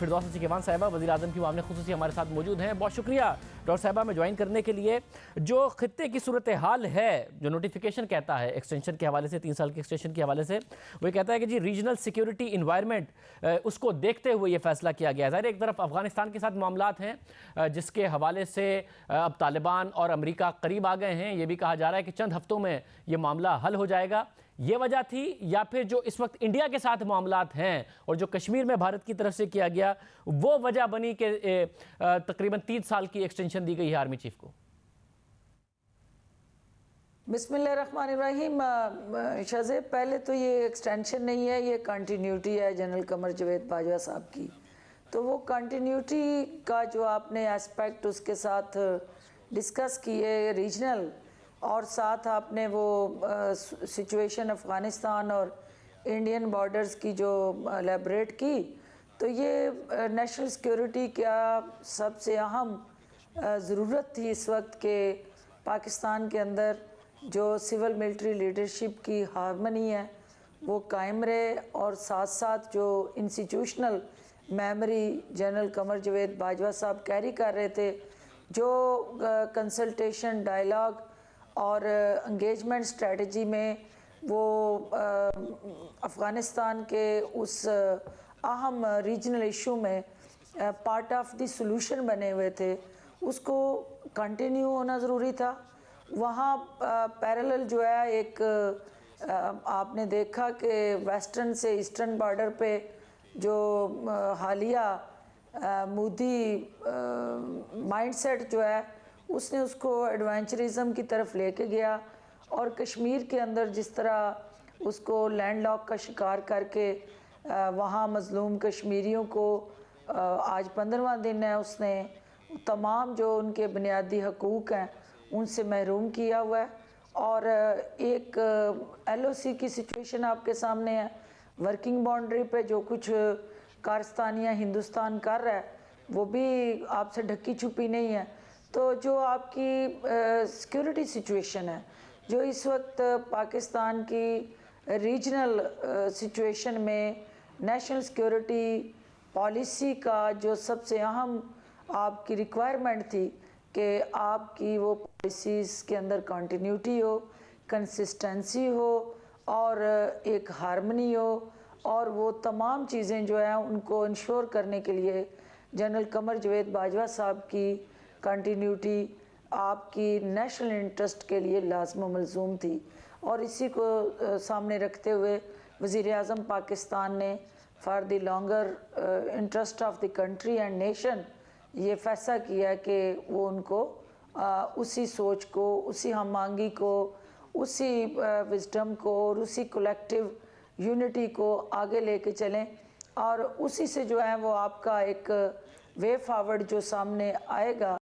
फिरदौस नसीकेवान साहिबा वज़ीर-ए-आज़म की मामले खुसूसी हमारे साथ मौजूद हैं। बहुत शुक्रिया डॉक्टर साहिबा में ज्वाइन करने के लिए। जो खित्ते की सूरत हाल है, जो नोटिफिकेशन कहता है एक्सटेंशन के हवाले से, 3 साल के एक्सटेंशन के हवाले से, वो कहता है कि जी रीजनल सिक्योरिटी इन्वायरमेंट उसको देखते हुए ये फैसला किया गया है। ज़ाहिर एक तरफ अफगानिस्तान के साथ मामलात हैं जिसके हवाले से अब तालिबान और अमेरिका करीब आ गए हैं। ये भी कहा जा रहा है कि चंद हफ्तों में ये मामला हल हो जाएगा। ये वजह थी, या फिर जो इस वक्त इंडिया के साथ मामलात हैं और जो कश्मीर में भारत की तरफ से किया गया, वो वजह बनी कि तकरीबन 3 साल की एक्सटेंशन दी गई है आर्मी चीफ को? बिस्मिल्लाहिर्रहमानिर्रहीम। शाज़े, पहले तो ये एक्सटेंशन नहीं है, ये कंटिन्यूटी है जनरल कमर जावेद बाजवा साहब की। तो वो कंटिन्यूटी का जो आपने एस्पेक्ट उसके साथ डिस्कस किए रीजनल, और साथ आपने वो सिचुएशन अफ़गानिस्तान और इंडियन बॉर्डर्स की जो एलेबरेट की, तो ये नेशनल सिक्योरिटी का सबसे अहम ज़रूरत थी इस वक्त के पाकिस्तान के अंदर जो सिविल मिलिट्री लीडरशिप की हार्मनी है वो कायम रहे, और साथ साथ जो institutional memory general Qamar Javed Bajwa साहब कैरी कर रहे थे, जो कंसल्टेशन, डायलॉग और एंगेजमेंट स्ट्रेटजी में वो अफ़गानिस्तान के उस अहम रीजनल इशू में पार्ट ऑफ द सॉल्यूशन बने हुए थे, उसको कंटिन्यू होना ज़रूरी था। वहाँ पैरेलल जो है एक आपने देखा कि वेस्टर्न से ईस्टर्न बॉर्डर पे जो हालिया मोदी माइंडसेट जो है उसने उसको एडवेंचरिज्म की तरफ लेके गया, और कश्मीर के अंदर जिस तरह उसको लैंडलॉक का शिकार करके वहाँ मज़लूम कश्मीरियों को आज 15वां दिन है, उसने तमाम जो उनके बुनियादी हकूक़ हैं उनसे महरूम किया हुआ है। और एक LOC की सिचुएशन आपके सामने है। वर्किंग बाउंड्री पे जो कुछ कारस्तानियाँ हिंदुस्तान कर रहा है वो भी आपसे ढकी छुपी नहीं है। तो जो आपकी सिक्योरिटी सिचुएशन है, जो इस वक्त पाकिस्तान की रीजनल सिचुएशन में नेशनल सिक्योरिटी पॉलिसी का जो सबसे अहम आपकी रिक्वायरमेंट थी कि आपकी वो पॉलिसीज़ के अंदर कंटिन्यूटी हो, कंसिस्टेंसी हो और एक हार्मनी हो, और वो तमाम चीज़ें जो हैं उनको इंश्योर करने के लिए जनरल कमर जावेद बाजवा साहब की कंटिन्यूटी आपकी नेशनल इंटरेस्ट के लिए लाज़िम मलज़ूम थी। और इसी को सामने रखते हुए वज़ीर-ए-आज़म पाकिस्तान ने for the longer interest of the country and nation ये फैसला किया कि वो उनको उसी सोच को, उसी हम आंगी को, उसी विजडम को और उसी कलेक्टिव यूनिटी को आगे लेके चलें, और उसी से जो है वो आपका एक वे फॉरवर्ड जो सामने आएगा